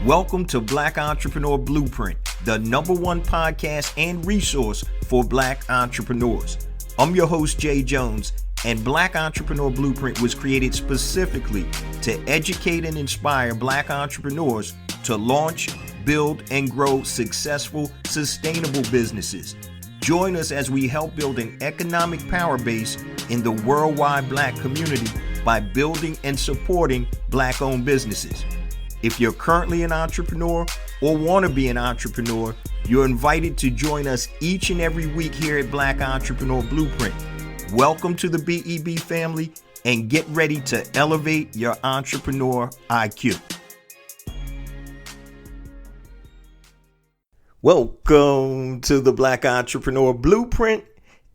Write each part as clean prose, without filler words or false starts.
Welcome to Black Entrepreneur Blueprint, the #1 podcast and resource for Black entrepreneurs. I'm your host, Jay Jones, and Black Entrepreneur Blueprint was created specifically to educate and inspire Black entrepreneurs to launch, build, and grow successful, sustainable businesses. Join us as we help build an economic power base in the worldwide Black community by building and supporting Black-owned businesses. If you're currently an entrepreneur or want to be an entrepreneur, you're invited to join us each and every week here at Black Entrepreneur Blueprint. Welcome to the BEB family and get ready to elevate your entrepreneur IQ. Welcome to the Black Entrepreneur Blueprint,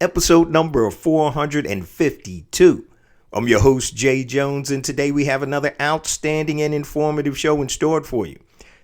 episode number 452. I'm your host, Jay Jones, and today we have another outstanding and informative show in store for you.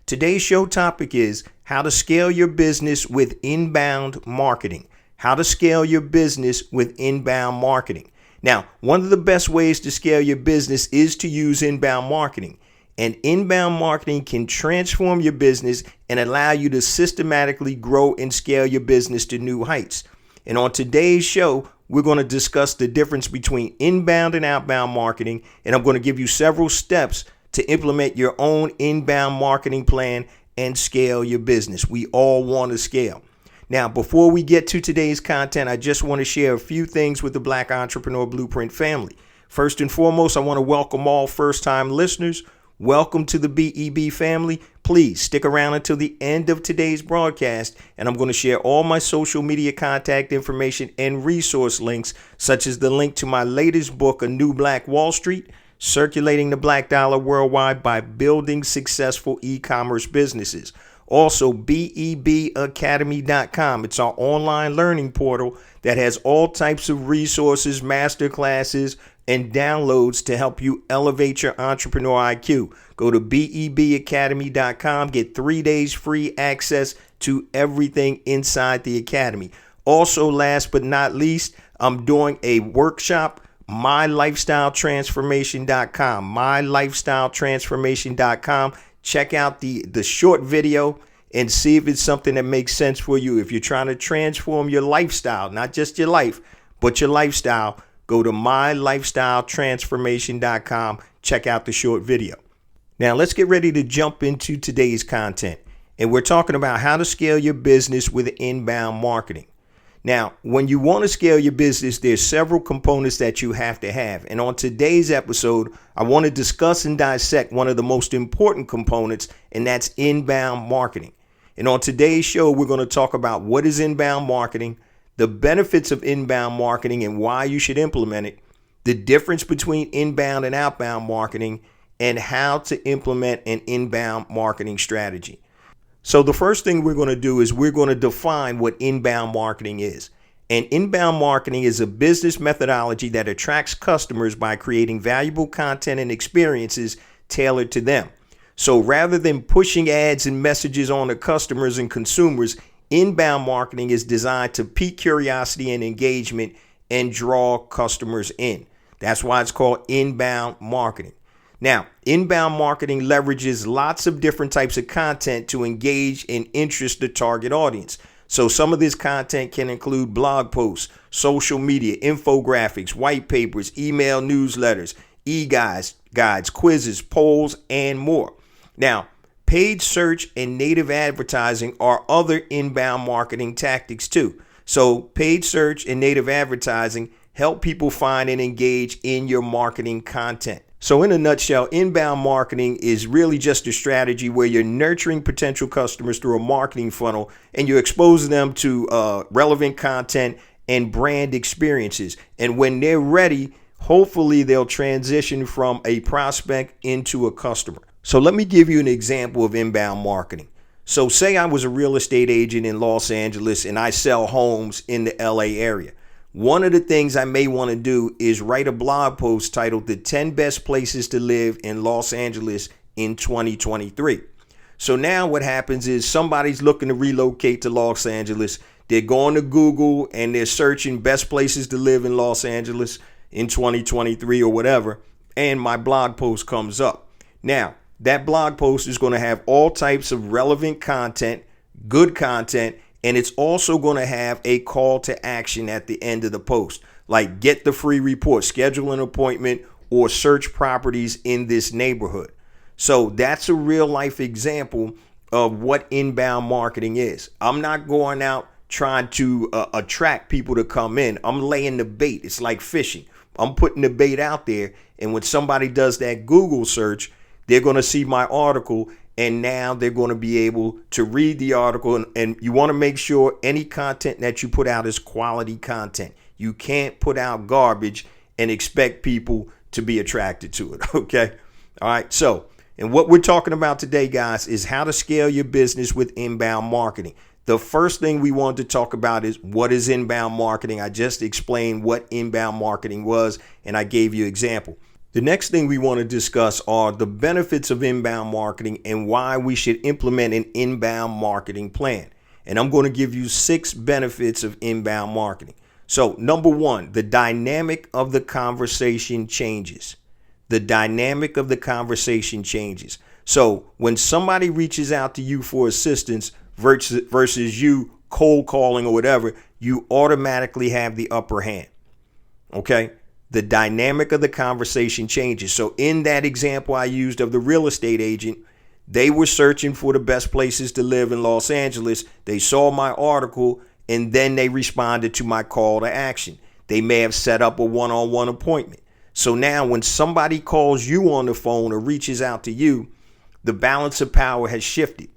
Today's show topic is how to scale your business with inbound marketing. How to scale your business with inbound marketing. Now, one of the best ways to scale your business is to use inbound marketing. And inbound marketing can transform your business and allow you to systematically grow and scale your business to new heights. And on today's show, we're going to discuss the difference between inbound and outbound marketing, and I'm going to give you several steps to implement your own inbound marketing plan and scale your business. We all want to scale. Now, before we get to today's content, I just want to share a few things with the Black Entrepreneur Blueprint family. First and foremost, I want to welcome all first-time listeners. Welcome to the BEB family. Please stick around until the end of today's broadcast, and I'm going to share all my social media contact information and resource links, such as the link to my latest book, A New Black Wall Street, Circulating the Black Dollar Worldwide by Building Successful E-Commerce Businesses. Also, BEBacademy.com. It's our online learning portal that has all types of resources, master classes, and downloads to help you elevate your entrepreneur IQ. Go to BEBacademy.com. Get 3 days free access to everything inside the academy. Also, last but not least, I'm doing a workshop, MyLifestyleTransformation.com. MyLifestyleTransformation.com. Check out the short video and see if it's something that makes sense for you. If you're trying to transform your lifestyle, not just your life, but your lifestyle, go to MyLifestyleTransformation.com. Check out the short video. Now, let's get ready to jump into today's content. And we're talking about how to scale your business with inbound marketing. Now, when you want to scale your business, there's several components that you have to have. And on today's episode, I want to discuss and dissect one of the most important components, and that's inbound marketing. And on today's show, we're going to talk about what is inbound marketing, the benefits of inbound marketing and why you should implement it, the difference between inbound and outbound marketing, and how to implement an inbound marketing strategy. So the first thing we're going to do is we're going to define what inbound marketing is. And inbound marketing is a business methodology that attracts customers by creating valuable content and experiences tailored to them. So rather than pushing ads and messages on to customers and consumers, inbound marketing is designed to pique curiosity and engagement and draw customers in. That's why it's called inbound marketing. Now, inbound marketing leverages lots of different types of content to engage and interest the target audience. So some of this content can include blog posts, social media, infographics, white papers, email newsletters, e-guides, quizzes, polls, and more. Now, paid search and native advertising are other inbound marketing tactics too. So paid search and native advertising help people find and engage in your marketing content. So in a nutshell, inbound marketing is really just a strategy where you're nurturing potential customers through a marketing funnel and you're exposing them to relevant content and brand experiences. And when they're ready, hopefully they'll transition from a prospect into a customer. So let me give you an example of inbound marketing. So say I was a real estate agent in Los Angeles and I sell homes in the LA area. One of the things I may want to do is write a blog post titled The 10 Best Places to Live in Los Angeles in 2023. So now what happens is somebody's looking to relocate to Los Angeles. They're going to Google and they're searching best places to live in Los Angeles in 2023 or whatever. And my blog post comes up. Now, that blog post is going to have all types of relevant content, good content, and it's also going to have a call to action at the end of the post, like get the free report, schedule an appointment, or search properties in this neighborhood. So that's a real life example of what inbound marketing is. I'm not going out trying to attract people to come in. I'm laying the bait. It's like fishing. I'm putting the bait out there. And when somebody does that Google search, they're going to see my article, and now they're going to be able to read the article. And you want to make sure any content that you put out is quality content. You can't put out garbage and expect people to be attracted to it. Okay. All right. So, and what we're talking about today, guys, is how to scale your business with inbound marketing. The first thing we want to talk about is what is inbound marketing. I just explained what inbound marketing was, and I gave you an example. The next thing we want to discuss are the benefits of inbound marketing and why we should implement an inbound marketing plan. And I'm going to give you 6 benefits of inbound marketing. So, number 1, the dynamic of the conversation changes. The dynamic of the conversation changes. So when somebody reaches out to you for assistance versus you cold calling or whatever, you automatically have the upper hand. Okay. The dynamic of the conversation changes. So in that example I used of the real estate agent, they were searching for the best places to live in Los Angeles. They saw my article and then they responded to my call to action. They may have set up a one-on-one appointment. So now when somebody calls you on the phone or reaches out to you, the balance of power has shifted.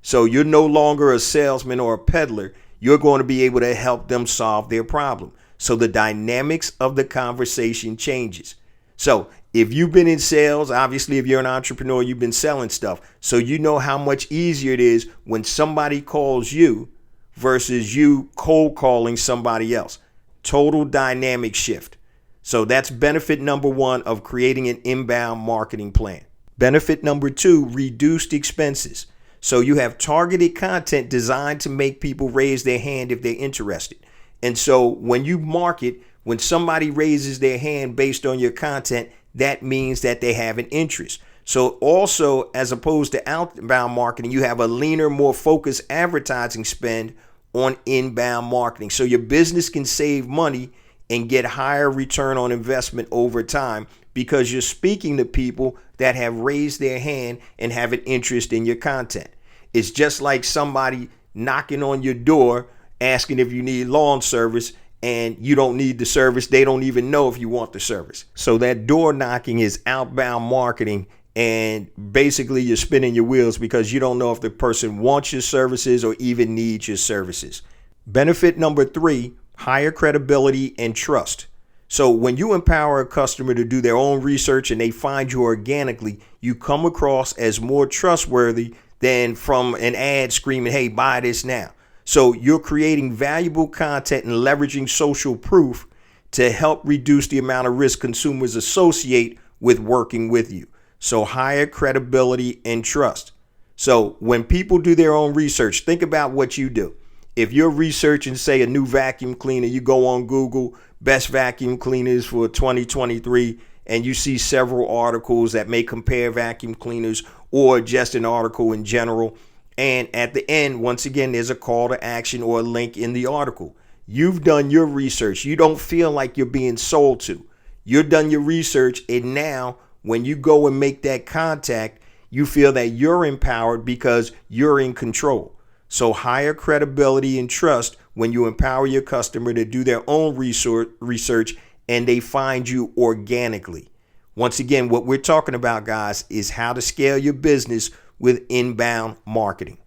So you're no longer a salesman or a peddler. You're going to be able to help them solve their problem. So the dynamics of the conversation changes. So if you've been in sales, obviously, if you're an entrepreneur, you've been selling stuff. So you know how much easier it is when somebody calls you versus you cold calling somebody else. Total dynamic shift. So that's benefit number 1 of creating an inbound marketing plan. Benefit number 2, reduced expenses. So you have targeted content designed to make people raise their hand if they're interested. And so when you market, when somebody raises their hand based on your content, that means that they have an interest. So also, as opposed to outbound marketing, you have a leaner, more focused advertising spend on inbound marketing. So your business can save money and get higher return on investment over time because you're speaking to people that have raised their hand and have an interest in your content. It's just like somebody knocking on your door asking if you need lawn service and you don't need the service. They don't even know if you want the service. So that door knocking is outbound marketing, and basically you're spinning your wheels because you don't know if the person wants your services or even needs your services. Benefit number 3, higher credibility and trust. So when you empower a customer to do their own research and they find you organically, you come across as more trustworthy than from an ad screaming, hey, buy this now. So you're creating valuable content and leveraging social proof to help reduce the amount of risk consumers associate with working with you. So higher credibility and trust. So when people do their own research, think about what you do. If you're researching, say, a new vacuum cleaner, you go on Google, best vacuum cleaners for 2023, and you see several articles that may compare vacuum cleaners or just an article in general. And at the end, once again, there's a call to action or a link in the article. You've done your research. You don't feel like you're being sold to. You've done your research, and now when you go and make that contact, you feel that you're empowered because you're in control. So higher credibility and trust when you empower your customer to do their own research and they find you organically. Once again, what we're talking about, guys, is how to scale your business with inbound marketing.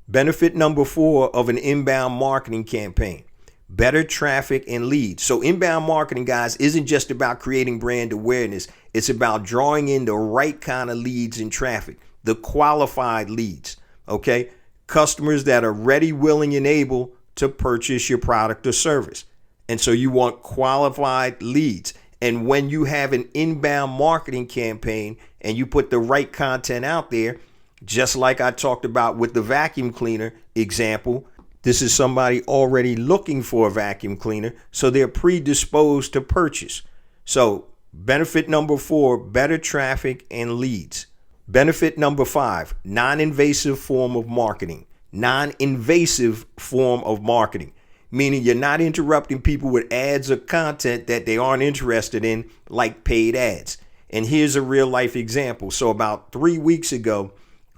Benefit number 4 of an inbound marketing campaign: better traffic and leads. So inbound marketing, guys, isn't just about creating brand awareness. It's about drawing in the right kind of leads and traffic, the qualified leads. Okay. Customers that are ready, willing, and able to purchase your product or service. And so you want qualified leads. And when you have an inbound marketing campaign and you put the right content out there, just like I talked about with the vacuum cleaner example, this is somebody already looking for a vacuum cleaner, so they're predisposed to purchase. So benefit number 4, better traffic and leads. Benefit number 5, non-invasive form of marketing. Non-invasive form of marketing, meaning you're not interrupting people with ads or content that they aren't interested in, like paid ads. And here's a real life example. So about 3 weeks ago,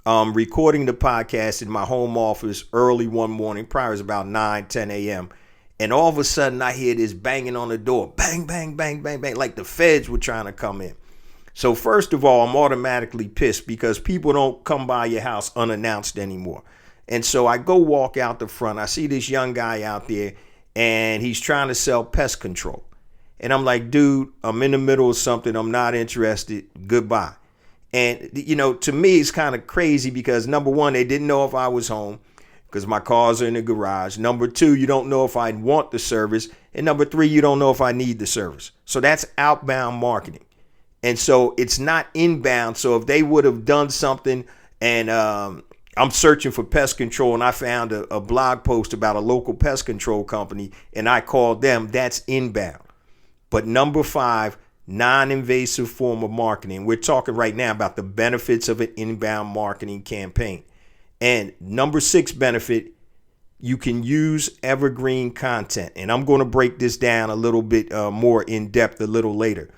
recording the podcast in my home office early one morning, probably was about 9-10 a.m. And all of a sudden I hear this banging on the door, bang, bang, bang, bang, bang, like the feds were trying to come in. So first of all, I'm automatically pissed because people don't come by your house unannounced anymore. And so I go walk out the front. I see this young guy out there and he's trying to sell pest control. And I'm like, dude, I'm in the middle of something. I'm not interested. Goodbye. And, to me, it's kind of crazy because number one, they didn't know if I was home because my cars are in the garage. Number two, you don't know if I want the service. And number three, you don't know if I need the service. So that's outbound marketing. And so it's not inbound. So if they would have done something and I'm searching for pest control and I found a blog post about a local pest control company and I called them, that's inbound. But number 5, non-invasive form of marketing. We're talking right now about the benefits of an inbound marketing campaign. And number 6 benefit, you can use evergreen content. And I'm going to break this down a little bit more in depth a little later.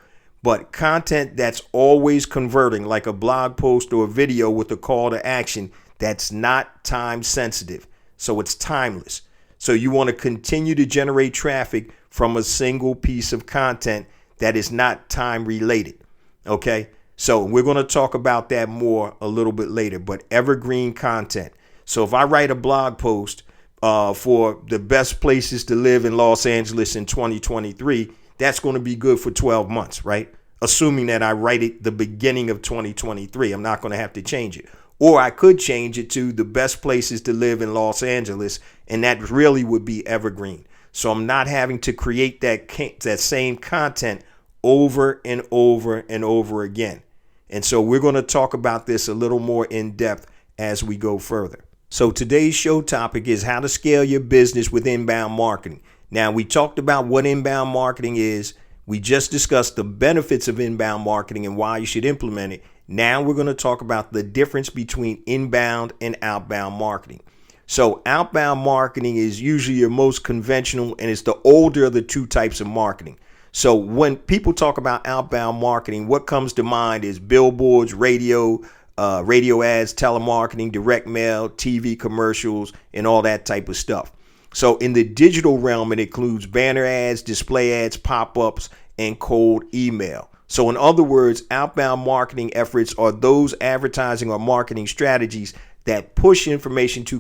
But content that's always converting, like a blog post or a video with a call to action, that's not time sensitive. So it's timeless. So you want to continue to generate traffic from a single piece of content that is not time related. Okay. So we're going to talk about that more a little bit later, but evergreen content. So if I write a blog post for the best places to live in Los Angeles in 2023, that's going to be good for 12 months, right? Assuming that I write it the beginning of 2023, I'm not going to have to change it. Or I could change it to the best places to live in Los Angeles, and that really would be evergreen. So I'm not having to create that same content over and over and over again. And so we're going to talk about this a little more in depth as we go further. So today's show topic is how to scale your business with inbound marketing. Now, we talked about what inbound marketing is. We just discussed the benefits of inbound marketing and why you should implement it. Now we're going to talk about the difference between inbound and outbound marketing. So outbound marketing is usually your most conventional and it's the older of the two types of marketing. So when people talk about outbound marketing, what comes to mind is billboards, radio ads, telemarketing, direct mail, TV commercials, and all that type of stuff. So in the digital realm, it includes banner ads, display ads, pop-ups, and cold email. So in other words, outbound marketing efforts are those advertising or marketing strategies that push information to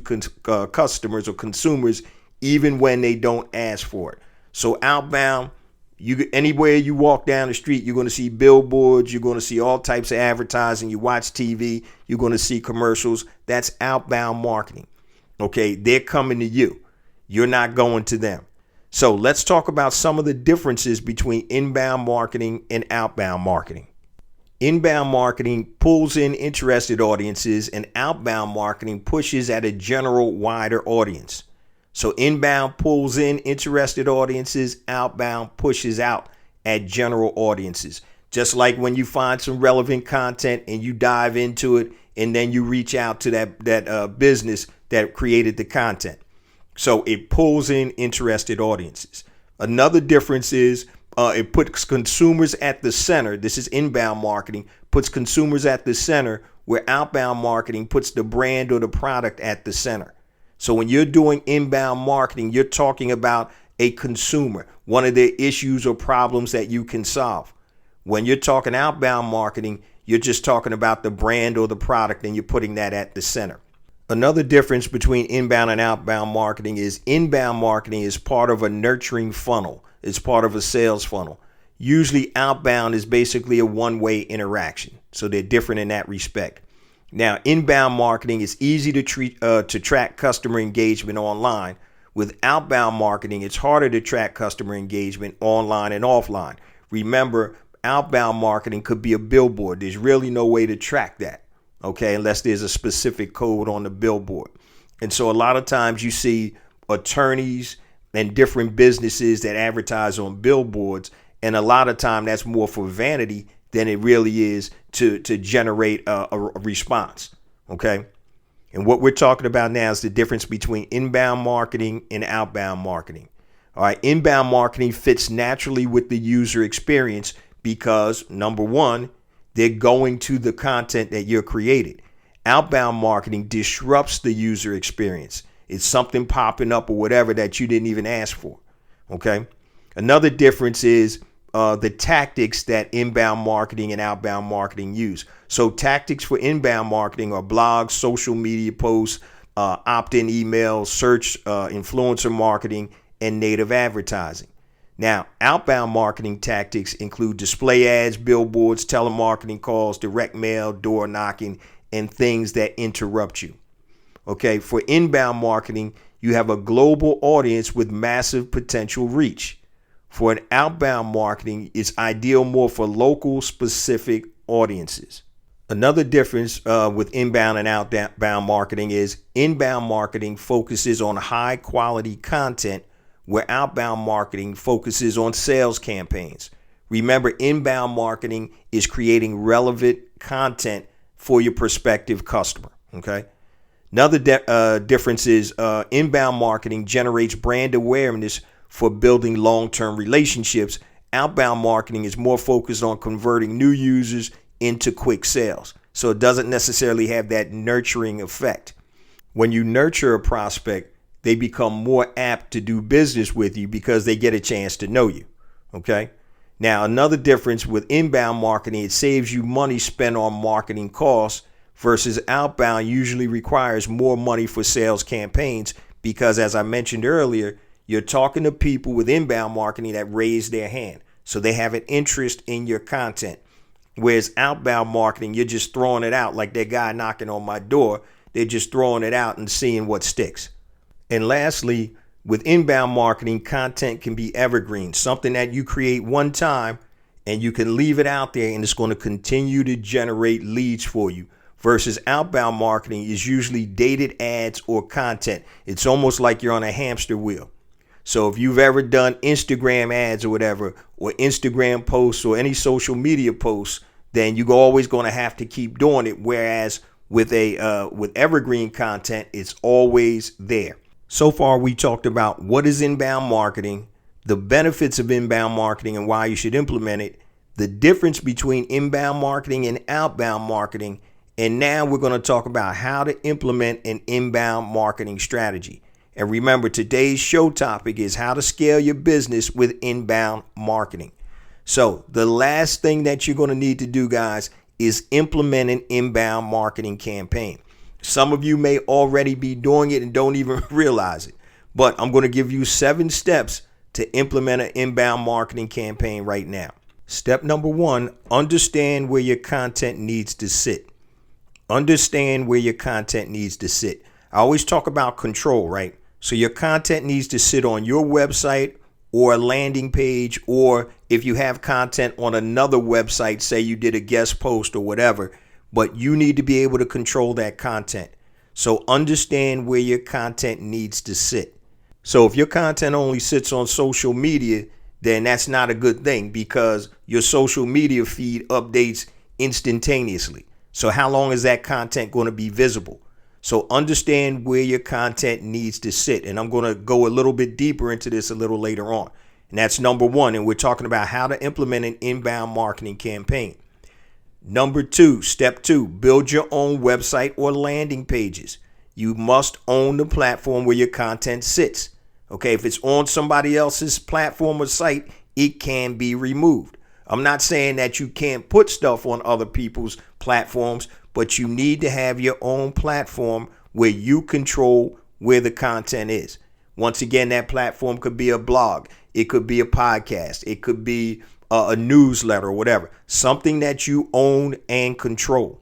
customers or consumers even when they don't ask for it. So outbound, anywhere you walk down the street, you're going to see billboards, you're going to see all types of advertising, you watch TV, you're going to see commercials. That's outbound marketing. Okay, they're coming to you. You're not going to them. So let's talk about some of the differences between inbound marketing and outbound marketing. Inbound marketing pulls in interested audiences and outbound marketing pushes at a general wider audience. So inbound pulls in interested audiences, outbound pushes out at general audiences. Just like when you find some relevant content and you dive into it and then you reach out to that business that created the content. So it pulls in interested audiences. Another difference is it puts consumers at the center. This is inbound marketing, puts consumers at the center, where outbound marketing puts the brand or the product at the center. So when you're doing inbound marketing, you're talking about a consumer, one of their issues or problems that you can solve. When you're talking outbound marketing, you're just talking about the brand or the product and you're putting that at the center. Another difference between inbound and outbound marketing is inbound marketing is part of a nurturing funnel. It's part of a sales funnel. Usually outbound is basically a one-way interaction. So they're different in that respect. Now, inbound marketing is easy to track customer engagement online. With outbound marketing, it's harder to track customer engagement online and offline. Remember, outbound marketing could be a billboard. There's really no way to track that. Okay, unless there's a specific code on the billboard. And so a lot of times you see attorneys and different businesses that advertise on billboards. And a lot of time that's more for vanity than it really is to generate a response. Okay. And what we're talking about now is the difference between inbound marketing and outbound marketing. All right. Inbound marketing fits naturally with the user experience because, number one, they're going to the content that you're created. Outbound marketing disrupts the user experience. It's something popping up or whatever that you didn't even ask for. Okay. Another difference is the tactics that inbound marketing and outbound marketing use. So tactics for inbound marketing are blogs, social media posts, opt-in emails, search, influencer marketing, and native advertising. Now, outbound marketing tactics include display ads, billboards, telemarketing calls, direct mail, door knocking, and things that interrupt you. Okay, for inbound marketing, you have a global audience with massive potential reach. For an outbound marketing, it's ideal more for local specific audiences. Another difference with inbound and outbound marketing is inbound marketing focuses on high quality content, where outbound marketing focuses on sales campaigns. Remember, inbound marketing is creating relevant content for your prospective customer. Okay. Another difference is inbound marketing generates brand awareness for building long-term relationships. Outbound marketing is more focused on converting new users into quick sales. So it doesn't necessarily have that nurturing effect. When you nurture a prospect, they become more apt to do business with you because they get a chance to know you. Okay. Now, another difference with inbound marketing, it saves you money spent on marketing costs versus outbound usually requires more money for sales campaigns because, as I mentioned earlier, you're talking to people with inbound marketing that raise their hand. So they have an interest in your content. Whereas outbound marketing, you're just throwing it out like that guy knocking on my door. They're just throwing it out and seeing what sticks. And lastly, with inbound marketing, content can be evergreen, something that you create one time and you can leave it out there and it's going to continue to generate leads for you. Versus outbound marketing is usually dated ads or content. It's almost like you're on a hamster wheel. So if you've ever done Instagram ads or whatever, or Instagram posts or any social media posts, then you're always going to have to keep doing it. Whereas with evergreen content, it's always there. So far, we talked about what is inbound marketing, the benefits of inbound marketing and why you should implement it, the difference between inbound marketing and outbound marketing. And now we're going to talk about how to implement an inbound marketing strategy. And remember, today's show topic is how to scale your business with inbound marketing. So the last thing that you're going to need to do, guys, is implement an inbound marketing campaign. Some of you may already be doing it and don't even realize it, but I'm going to give you 7 steps to implement an inbound marketing campaign right now. Step number 1, understand where your content needs to sit. Understand where your content needs to sit. I always talk about control, right? So your content needs to sit on your website or a landing page, or if you have content on another website, say you did a guest post or whatever, but you need to be able to control that content. So understand where your content needs to sit. So if your content only sits on social media, then that's not a good thing because your social media feed updates instantaneously. So how long is that content going to be visible? So understand where your content needs to sit. And I'm going to go a little bit deeper into this a little later on. And that's number 1. And we're talking about how to implement an inbound marketing campaign. Number 2, step 2, build your own website or landing pages. You must own the platform where your content sits. Okay, if it's on somebody else's platform or site, it can be removed. I'm not saying that you can't put stuff on other people's platforms, but you need to have your own platform where you control where the content is. Once again, that platform could be a blog. It could be a podcast. It could be a newsletter or whatever. Something that you own and control.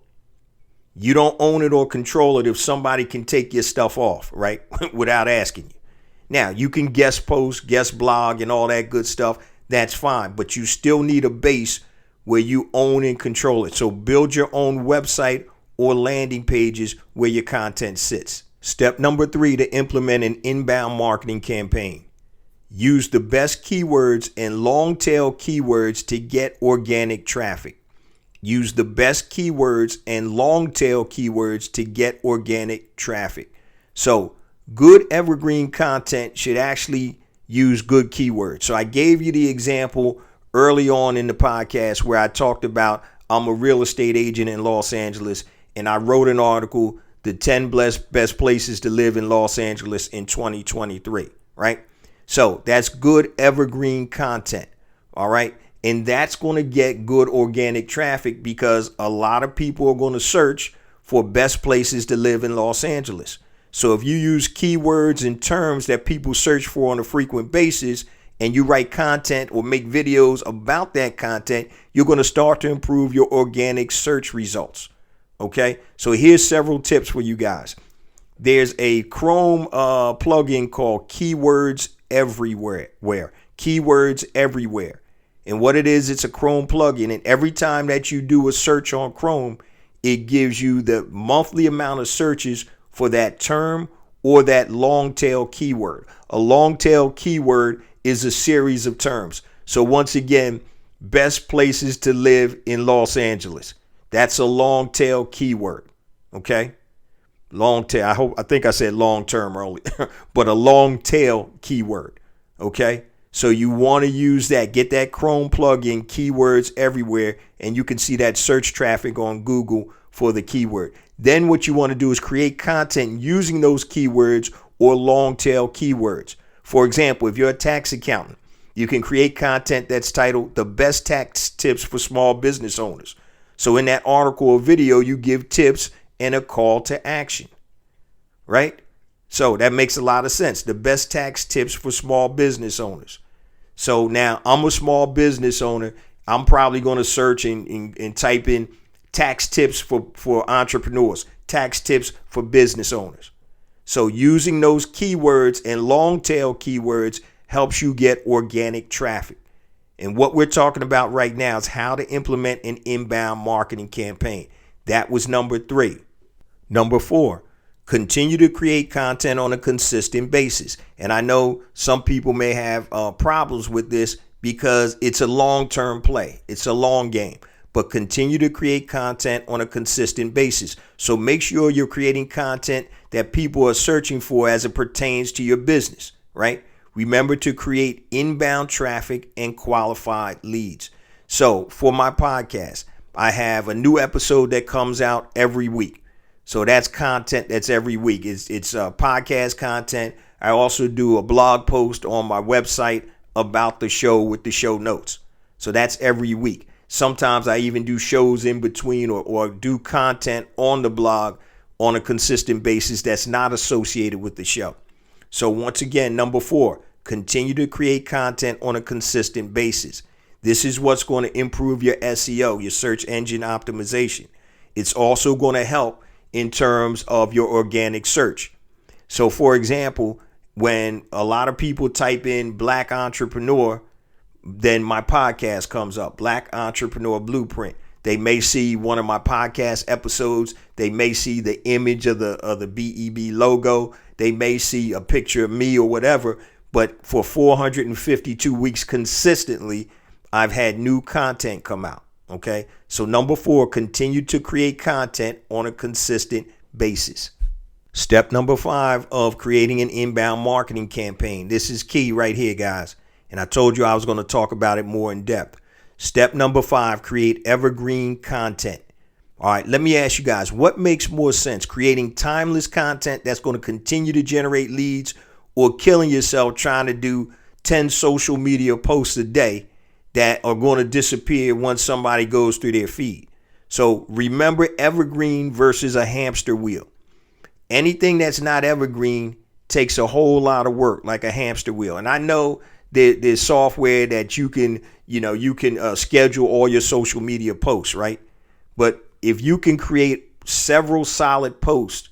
You don't own it or control it if somebody can take your stuff off, right? Without asking you. Now, you can guest post, guest blog, and all that good stuff. That's fine. But you still need a base where you own and control it. So build your own website or landing pages where your content sits. Step number 3 to implement an inbound marketing campaign. Use the best keywords and long tail keywords to get organic traffic. Use the best keywords and long tail keywords to get organic traffic. So good evergreen content should actually use good keywords. So I gave you the example early on in the podcast where I talked about I'm a real estate agent in Los Angeles, and I wrote an article, the 10 best places to live in Los Angeles in 2023, right? So that's good evergreen content, all right? And that's going to get good organic traffic because a lot of people are going to search for best places to live in Los Angeles. So if you use keywords and terms that people search for on a frequent basis and you write content or make videos about that content, you're going to start to improve your organic search results. Okay, so here's several tips for you guys. There's a Chrome plugin called Keywords Everywhere. Keywords Everywhere. And what it is, it's a Chrome plugin. And every time that you do a search on Chrome, it gives you the monthly amount of searches for that term or that long tail keyword. A long tail keyword is a series of terms. So once again, best places to live in Los Angeles. That's a long tail keyword. Okay. Long tail. I think I said long term earlier, but a long tail keyword. Okay. So you want to use that. Get that Chrome plugin, Keywords Everywhere, and you can see that search traffic on Google for the keyword. Then what you want to do is create content using those keywords or long tail keywords. For example, if you're a tax accountant, you can create content that's titled The Best Tax Tips for Small Business Owners. So in that article or video, you give tips and a call to action, right? So that makes a lot of sense. The best tax tips for small business owners. So now I'm a small business owner. I'm probably going to search and type in tax tips for entrepreneurs, tax tips for business owners. So using those keywords and long tail keywords helps you get organic traffic. And what we're talking about right now is how to implement an inbound marketing campaign. That was number 3. Number 4, continue to create content on a consistent basis. And I know some people may have problems with this because it's a long-term play. It's a long game. But continue to create content on a consistent basis. So make sure you're creating content that people are searching for as it pertains to your business, right? Remember to create inbound traffic and qualified leads. So for my podcast, I have a new episode that comes out every week. So that's content that's every week. It's podcast content. I also do a blog post on my website about the show with the show notes. So that's every week. Sometimes I even do shows in between or do content on the blog on a consistent basis that's not associated with the show. So once again, number 4, continue to create content on a consistent basis. This is what's going to improve your SEO, your search engine optimization. It's also going to help in terms of your organic search. So for example, when a lot of people type in Black Entrepreneur, then my podcast comes up, Black Entrepreneur Blueprint. They may see one of my podcast episodes. They may see the image of the BEB logo. They may see a picture of me or whatever. But for 452 weeks consistently, I've had new content come out. Okay. So number 4, continue to create content on a consistent basis. Step number 5 of creating an inbound marketing campaign. This is key right here, guys. And I told you I was going to talk about it more in depth. Step number 5, create evergreen content. All right, let me ask you guys, what makes more sense? Creating timeless content that's going to continue to generate leads, or killing yourself trying to do 10 social media posts a day that are going to disappear once somebody goes through their feed? So remember, evergreen versus a hamster wheel. Anything that's not evergreen takes a whole lot of work, like a hamster wheel. And I know there's software that you can schedule all your social media posts, right? But if you can create several solid posts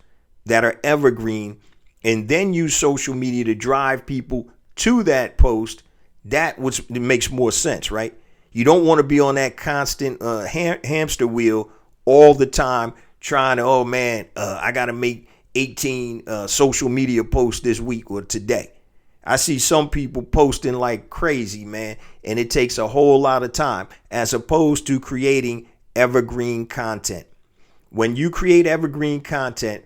that are evergreen and then use social media to drive people to that post, that makes more sense, right? You don't want to be on that constant hamster wheel all the time trying to, I got to make 18 social media posts this week or today. I see some people posting like crazy, man, and it takes a whole lot of time as opposed to creating evergreen content. When you create evergreen content,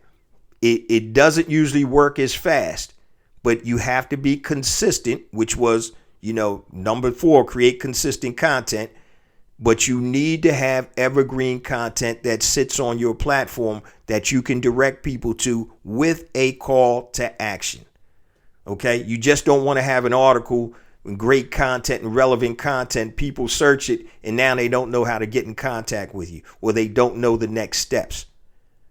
it doesn't usually work as fast, but you have to be consistent, which was, number 4, create consistent content. But you need to have evergreen content that sits on your platform that you can direct people to with a call to action. Okay, you just don't want to have an article and great content and relevant content. People search it and now they don't know how to get in contact with you, or they don't know the next steps.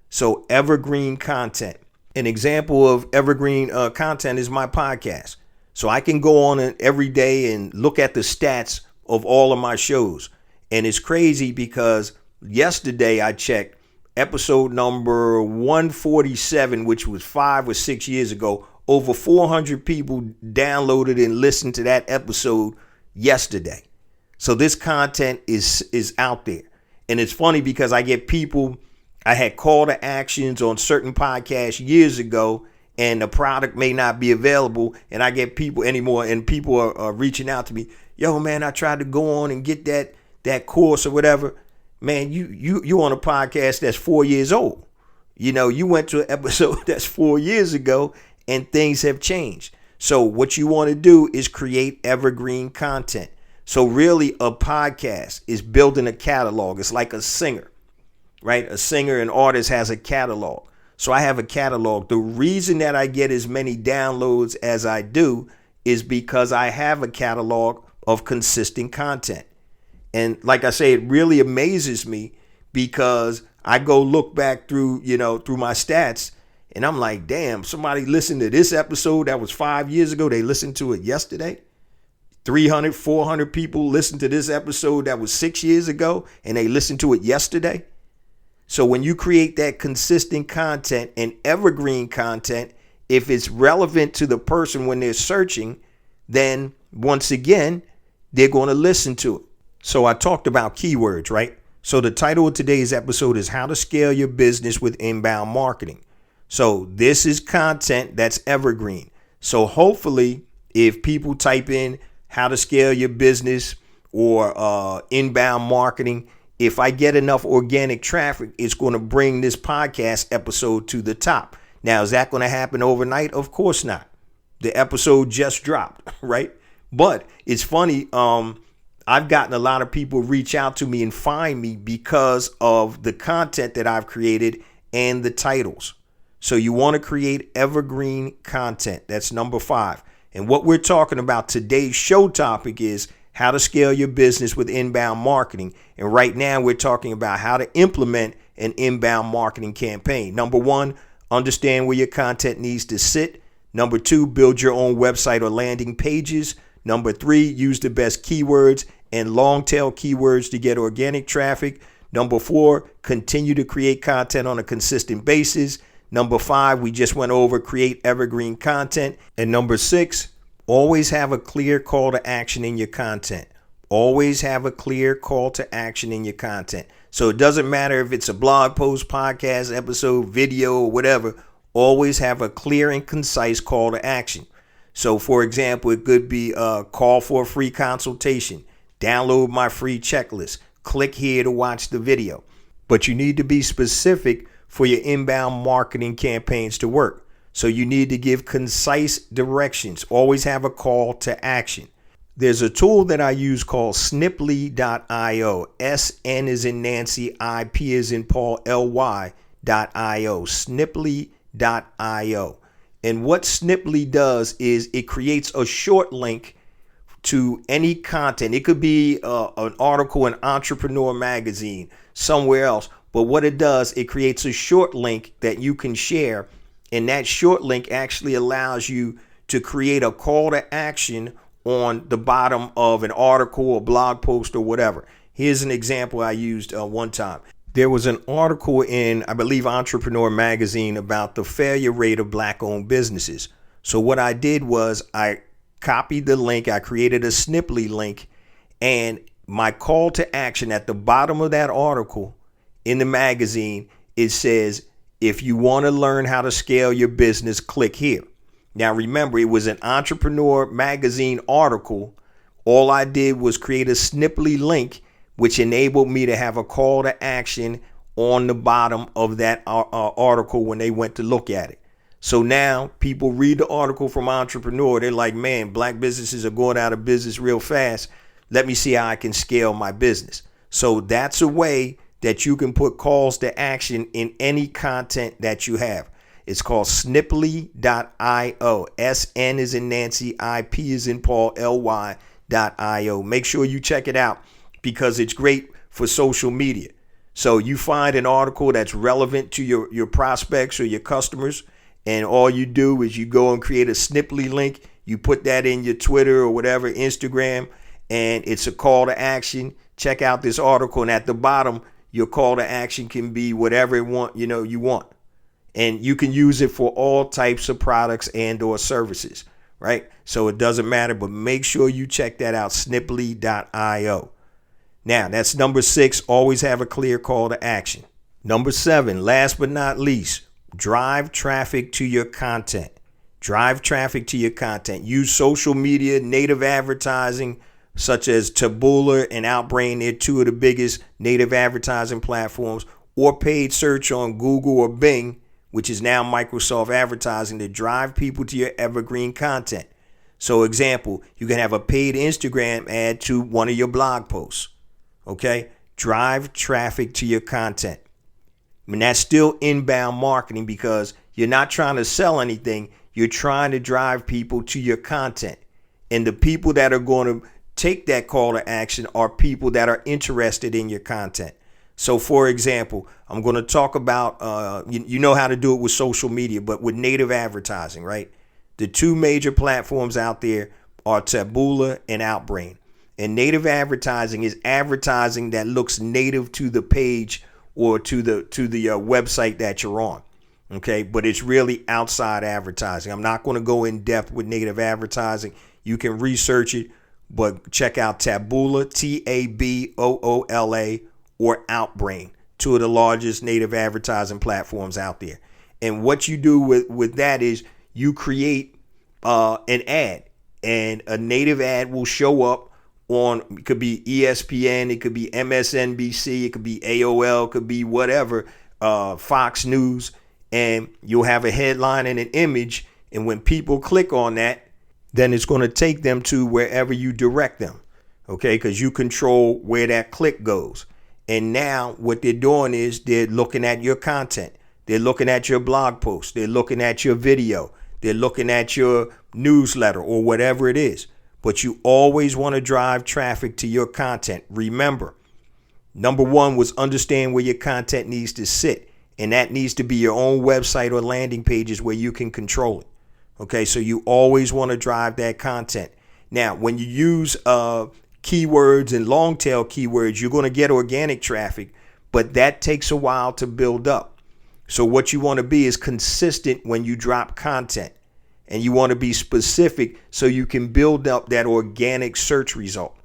So evergreen content. An example of evergreen content is my podcast. So I can go on every day and look at the stats of all of my shows. And it's crazy because yesterday I checked episode number 147, which was 5 or 6 years ago. Over 400 people downloaded and listened to that episode yesterday. So this content is out there. And it's funny because I get people, I had call to actions on certain podcasts years ago, and the product may not be available. And I get people anymore, and people are reaching out to me. Yo, man, I tried to go on and get that course or whatever. Man, you on a podcast that's 4 years old. You went to an episode that's 4 years ago, and things have changed. So what you want to do is create evergreen content. So really a podcast is building a catalog. It's like a singer, right? A singer and artist has a catalog. So I have a catalog. The reason that I get as many downloads as I do is because I have a catalog of consistent content. And like I say, it really amazes me because I go look back through my stats, and I'm like, damn, somebody listened to this episode that was 5 years ago. They listened to it yesterday. 300, 400 people listened to this episode that was 6 years ago, and they listened to it yesterday. So when you create that consistent content and evergreen content, if it's relevant to the person when they're searching, then once again, they're going to listen to it. So I talked about keywords, right? So the title of today's episode is How to Scale Your Business with Inbound Marketing. So this is content that's evergreen. So hopefully if people type in how to scale your business or inbound marketing, if I get enough organic traffic, it's going to bring this podcast episode to the top. Now, is that going to happen overnight? Of course not. The episode just dropped, right? But it's funny. I've gotten a lot of people reach out to me and find me because of the content that I've created and the titles. So you want to create evergreen content. That's number 5. And what we're talking about today's show topic is how to scale your business with inbound marketing. And right now we're talking about how to implement an inbound marketing campaign. Number 1, understand where your content needs to sit. Number 2, build your own website or landing pages. Number 3, use the best keywords and long tail keywords to get organic traffic. Number 4, continue to create content on a consistent basis. Number 5, we just went over create evergreen content. And number 6, always have a clear call to action in your content. Always have a clear call to action in your content. So it doesn't matter if it's a blog post, podcast, episode, video, or whatever. Always have a clear and concise call to action. So for example, it could be a call for a free consultation. Download my free checklist. Click here to watch the video. But you need to be specific for your inbound marketing campaigns to work. So you need to give concise directions. Always have a call to action. There's a tool that I use called sniply.io. SN is in Nancy, IP is in Paul, LY.io. Sniply.io. And what Sniply does is it creates a short link to any content. It could be an article in Entrepreneur Magazine, somewhere else. But what it does, it creates a short link that you can share. And that short link actually allows you to create a call to action on the bottom of an article or blog post or whatever. Here's an example I used one time. There was an article in, I believe, Entrepreneur Magazine about the failure rate of Black-owned businesses. So what I did was I copied the link. I created a Sniply link, and my call to action at the bottom of that article in the magazine, it says, if you want to learn how to scale your business, click here. Now, remember, it was an Entrepreneur Magazine article. All I did was create a Sniply link, which enabled me to have a call to action on the bottom of that article when they went to look at it. So now people read the article from Entrepreneur. They're like, man, black businesses are going out of business real fast. Let me see how I can scale my business. So that's a way that you can put calls to action in any content that you have. It's called sniply.io. SN is in Nancy, IP is in Paul, LY.io. Make sure you check it out because it's great for social media. So you find an article that's relevant to your prospects or your customers, and all you do is you go and create a Sniply link. You put that in your Twitter or whatever, Instagram, and it's a call to action. Check out this article, and at the bottom, your call to action can be whatever you want. And you can use it for all types of products and or services, right? So it doesn't matter, but make sure you check that out, sniply.io. Now, that's number 6. Always have a clear call to action. Number 7, last but not least, drive traffic to your content. Drive traffic to your content. Use social media, native advertising, such as Taboola and Outbrain. They're 2 of the biggest native advertising platforms, or paid search on Google or Bing, which is now Microsoft Advertising, to drive people to your evergreen content. So example, you can have a paid Instagram ad to one of your blog posts. Okay, drive traffic to your content. I mean, that's still inbound marketing because you're not trying to sell anything. You're trying to drive people to your content. And the people that are going to take that call to action are people that are interested in your content. So, for example, I'm going to talk about, you know how to do it with social media, but with native advertising, right? The 2 major platforms out there are Taboola and Outbrain. And native advertising is advertising that looks native to the page or to the website that you're on. Okay, but it's really outside advertising. I'm not going to go in depth with native advertising. You can research it, but check out Taboola, Taboola, or Outbrain, 2 of the largest native advertising platforms out there. And what you do with that is you create an ad, and a native ad will show up on, it could be ESPN, it could be MSNBC, it could be AOL, it could be whatever, Fox News, and you'll have a headline and an image. And when people click on that, then it's going to take them to wherever you direct them. Okay, because you control where that click goes. And now what they're doing is they're looking at your content. They're looking at your blog post. They're looking at your video. They're looking at your newsletter or whatever it is. But you always want to drive traffic to your content. Remember, number 1 was understand where your content needs to sit. And that needs to be your own website or landing pages where you can control it. Okay, so you always want to drive that content. Now, when you use keywords and long tail keywords, you're going to get organic traffic, but that takes a while to build up. So what you want to be is consistent when you drop content, and you want to be specific so you can build up that organic search result.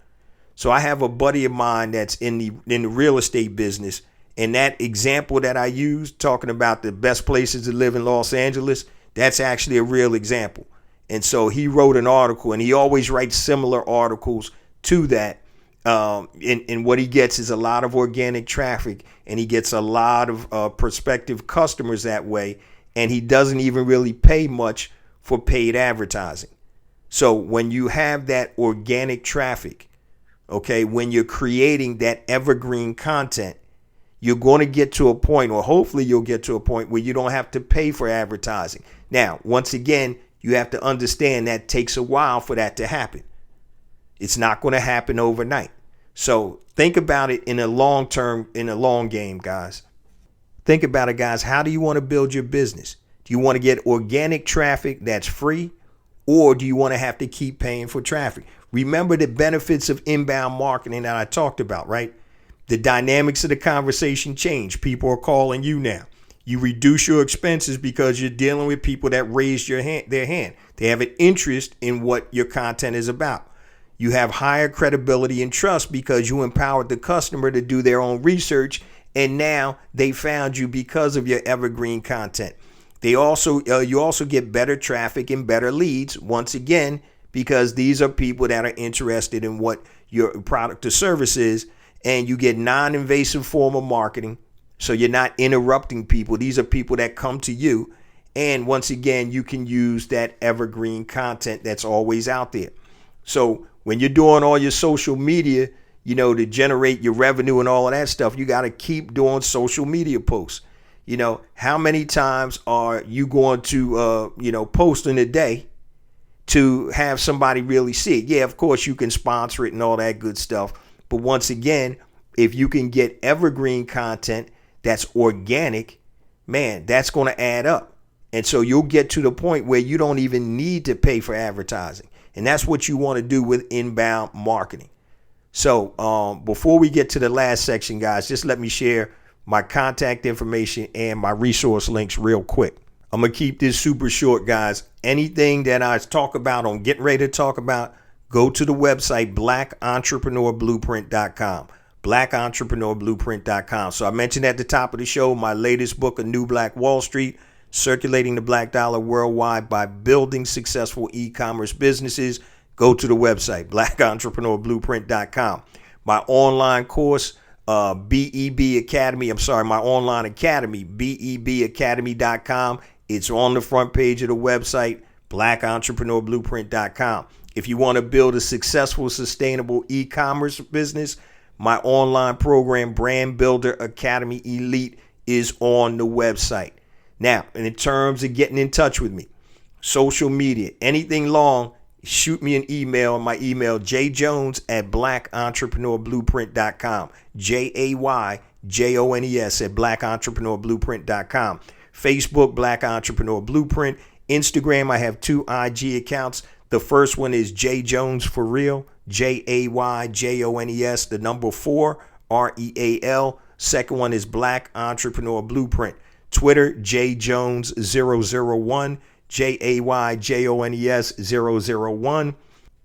So I have a buddy of mine that's in the real estate business, and that example that I used talking about the best places to live in Los Angeles, that's actually a real example. And so he wrote an article, and he always writes similar articles to that. And what he gets is a lot of organic traffic, and he gets a lot of prospective customers that way. And he doesn't even really pay much for paid advertising. So when you have that organic traffic, okay, when you're creating that evergreen content, you're going to get to a point, or hopefully you'll get to a point where you don't have to pay for advertising. Now, once again, you have to understand that takes a while for that to happen. It's not going to happen overnight. So think about it in a long term, in a long game, guys. Think about it, guys. How do you want to build your business? Do you want to get organic traffic that's free, or do you want to have to keep paying for traffic? Remember the benefits of inbound marketing that I talked about, right? The dynamics of the conversation change. People are calling you now. You reduce your expenses because you're dealing with people that raised their hand. They have an interest in what your content is about. You have higher credibility and trust because you empowered the customer to do their own research, and now they found you because of your evergreen content. You also get better traffic and better leads, once again, because these are people that are interested in what your product or service is, and you get non-invasive form of marketing. So you're not interrupting people. These are people that come to you. And once again, you can use that evergreen content that's always out there. So when you're doing all your social media, to generate your revenue and all of that stuff, you got to keep doing social media posts. How many times are you going to, post in a day to have somebody really see it? Yeah, of course you can sponsor it and all that good stuff. But once again, if you can get evergreen content that's organic, man, that's going to add up. And so you'll get to the point where you don't even need to pay for advertising. And that's what you want to do with inbound marketing. So before we get to the last section, guys, just let me share my contact information and my resource links real quick. I'm going to keep this super short, guys. Anything that I talk about, I'm getting ready to talk about, go to the website, blackentrepreneurblueprint.com. blackentrepreneurblueprint.com. So I mentioned at the top of the show, my latest book, A New Black Wall Street, Circulating the Black Dollar Worldwide by Building Successful E-Commerce Businesses. Go to the website, blackentrepreneurblueprint.com. My online course, BEB Academy. My online academy, BEBacademy.com. It's on the front page of the website, blackentrepreneurblueprint.com. If you want to build a successful, sustainable e-commerce business, my online program, Brand Builder Academy Elite, is on the website. Now, in terms of getting in touch with me, social media, anything long, shoot me an email. My email, jayjones@blackentrepreneurblueprint.com. JAYJONES@blackentrepreneurblueprint.com. Facebook, Black Entrepreneur Blueprint. Instagram, I have 2 IG accounts. The first one is Jay Jones for Real, JAYJONES, the number 4, REAL. Second one is Black Entrepreneur Blueprint. Twitter, JJones001, JAYJONES001.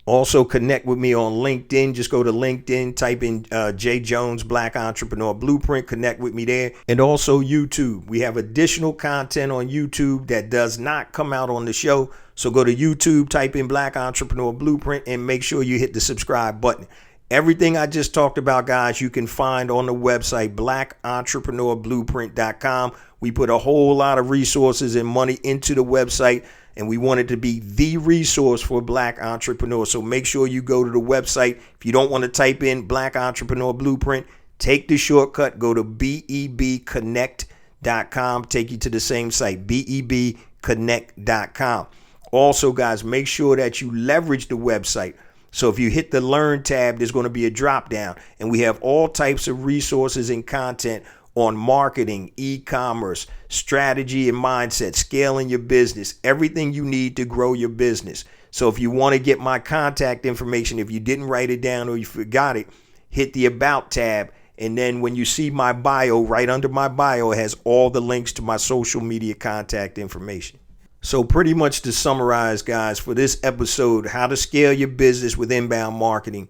Also connect with me on LinkedIn. Just go to LinkedIn, type in Jay Jones Black Entrepreneur Blueprint. Connect with me there. And also YouTube. We have additional content on YouTube that does not come out on the show. So go to YouTube, type in Black Entrepreneur Blueprint, and make sure you hit the subscribe button. Everything I just talked about, guys, you can find on the website, blackentrepreneurblueprint.com. We put a whole lot of resources and money into the website, and we want it to be the resource for Black entrepreneurs. So make sure you go to the website. If you don't want to type in Black Entrepreneur Blueprint, take the shortcut, go to bebconnect.com, take you to the same site, bebconnect.com. Also, guys, make sure that you leverage the website. So if you hit the Learn tab, there's going to be a drop down, and we have all types of resources and content on marketing, e-commerce, strategy and mindset, scaling your business, everything you need to grow your business. So if you want to get my contact information, if you didn't write it down or you forgot it, hit the About tab. And then when you see my bio, right under my bio, it has all the links to my social media contact information. So pretty much to summarize, guys, for this episode, how to scale your business with inbound marketing.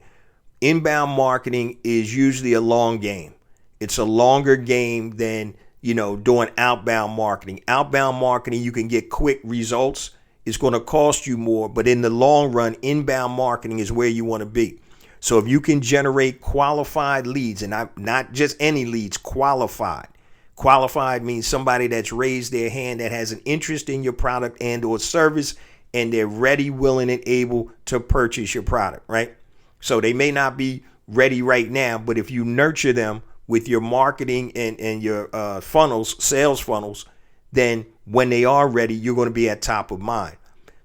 Inbound marketing is usually a long game. It's a longer game than, doing outbound marketing. Outbound marketing, you can get quick results. It's going to cost you more, but in the long run, inbound marketing is where you want to be. So if you can generate qualified leads, and not just any leads, qualified. Qualified means somebody that's raised their hand, that has an interest in your product and or service, and they're ready, willing, and able to purchase your product, right? So they may not be ready right now, but if you nurture them with your marketing and your funnels, sales funnels, then when they are ready, you're going to be at top of mind.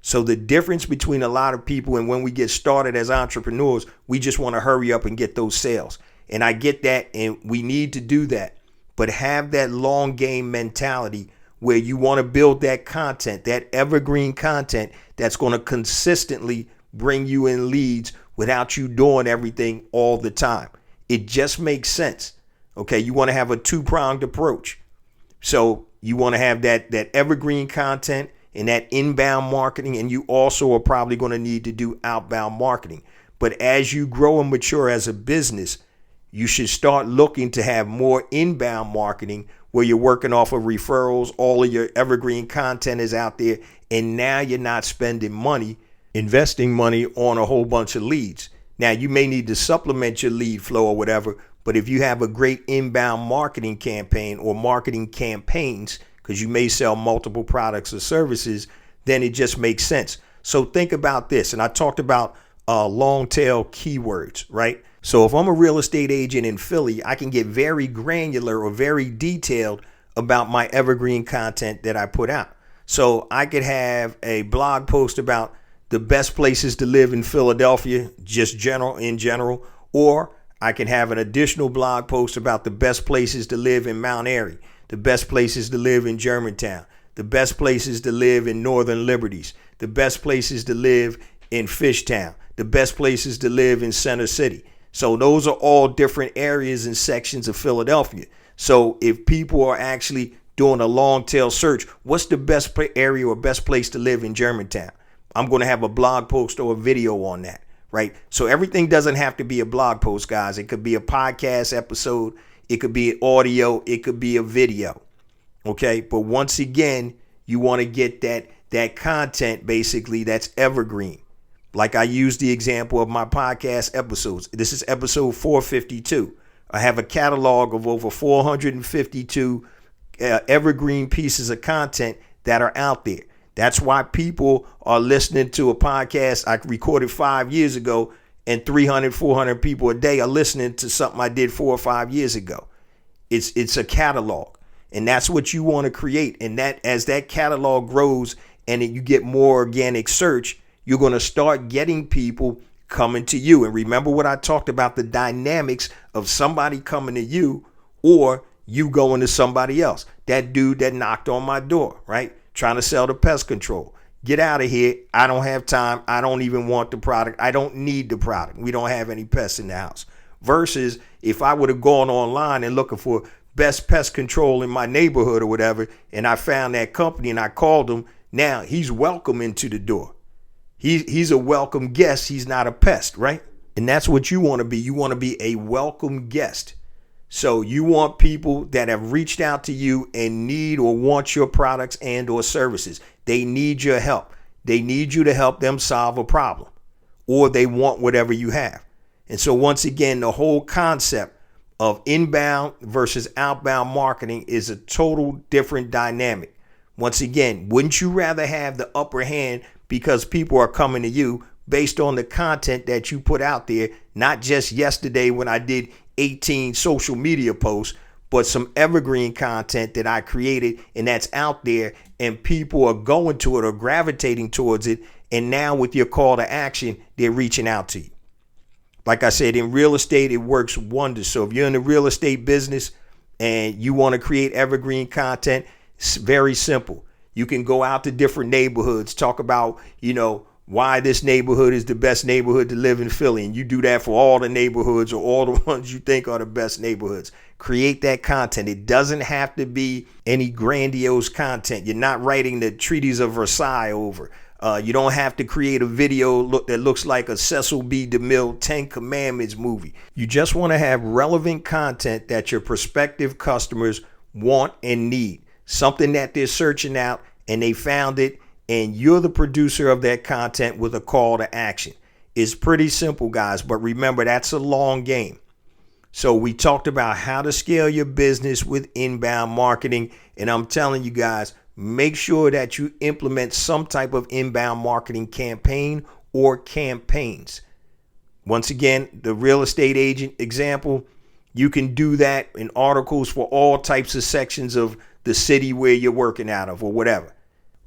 So the difference between a lot of people and when we get started as entrepreneurs, we just want to hurry up and get those sales. And I get that, and we need to do that. But have that long game mentality where you want to build that content, that evergreen content that's going to consistently bring you in leads without you doing everything all the time. It just makes sense. Okay, you want to have a two-pronged approach. So you want to have that evergreen content and that inbound marketing, and you also are probably going to need to do outbound marketing. But as you grow and mature as a business, you should start looking to have more inbound marketing where you're working off of referrals. All of your evergreen content is out there, and now you're not spending money, investing money on a whole bunch of leads. Now, you may need to supplement your lead flow or whatever, But if you have a great inbound marketing campaign or marketing campaigns, because you may sell multiple products or services, then it just makes sense. So think about this. And I talked about long tail keywords, right? So if I'm a real estate agent in Philly, I can get very granular or very detailed about my evergreen content that I put out. So I could have a blog post about the best places to live in Philadelphia, just in general, or I can have an additional blog post about the best places to live in Mount Airy, the best places to live in Germantown, the best places to live in Northern Liberties, the best places to live in Fishtown, the best places to live in Center City. So those are all different areas and sections of Philadelphia. So if people are actually doing a long tail search, what's the best area or best place to live in Germantown? I'm going to have a blog post or a video on that, right? So everything doesn't have to be a blog post, guys. It could be a podcast episode. It could be audio. It could be a video. Okay. But once again, you want to get that content basically that's evergreen. Like I used the example of my podcast episodes. This is episode 452. I have a catalog of over 452 evergreen pieces of content that are out there. That's why people are listening to a podcast I recorded 5 years ago, and 300, 400 people a day are listening to something I did 4 or 5 years ago. It's a catalog, and that's what you want to create. And that as that catalog grows and you get more organic search, you're going to start getting people coming to you. And remember what I talked about, the dynamics of somebody coming to you or you going to somebody else. That dude that knocked on my door, right? Trying to sell the pest control. Get out of here. I don't have time. I don't even want the product. I don't need the product. We don't have any pests in the house. Versus if I would have gone online and looking for best pest control in my neighborhood or whatever, and I found that company and I called him, now he's welcome into the door. He's a welcome guest. He's not a pest, right? And that's what you want to be. You want to be a welcome guest. So you want people that have reached out to you and need or want your products and or services. They need your help. They need you to help them solve a problem, or they want whatever you have. And so once again, the whole concept of inbound versus outbound marketing is a total different dynamic. Once again, wouldn't you rather have the upper hand because people are coming to you based on the content that you put out there, not just yesterday when I did 18 social media posts, but some evergreen content that I created and that's out there and people are going to it or gravitating towards it. And now with your call to action, they're reaching out to you. Like I said, in real estate, it works wonders. So if you're in the real estate business and you want to create evergreen content, it's very simple. You can go out to different neighborhoods, talk about, why this neighborhood is the best neighborhood to live in Philly. And you do that for all the neighborhoods or all the ones you think are the best neighborhoods. Create that content. It doesn't have to be any grandiose content. You're not writing the Treaties of Versailles over. You don't have to create a video that looks like a Cecil B. DeMille 10 Commandments movie. You just want to have relevant content that your prospective customers want and need. Something that they're searching out and they found it, and you're the producer of that content with a call to action. It's pretty simple, guys, but remember, that's a long game. So we talked about how to scale your business with inbound marketing, and I'm telling you guys, make sure that you implement some type of inbound marketing campaign or campaigns. Once again, the real estate agent example, you can do that in articles for all types of sections of the city where you're working out of or whatever.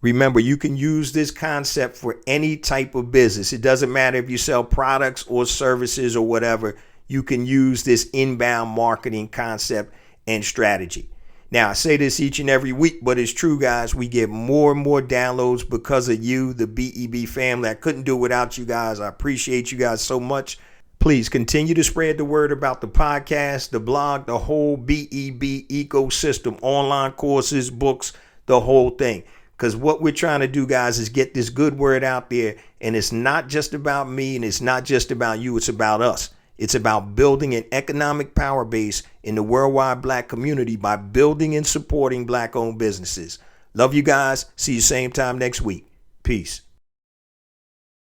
Remember, you can use this concept for any type of business. It doesn't matter if you sell products or services or whatever. You can use this inbound marketing concept and strategy. Now, I say this each and every week, but it's true, guys. We get more and more downloads because of you, the BEB family. I couldn't do it without you guys. I appreciate you guys so much. Please continue to spread the word about the podcast, the blog, the whole BEB ecosystem, online courses, books, the whole thing. Because what we're trying to do, guys, is get this good word out there. And it's not just about me and it's not just about you. It's about us. It's about building an economic power base in the worldwide Black community by building and supporting Black-owned businesses. Love you guys. See you same time next week. Peace.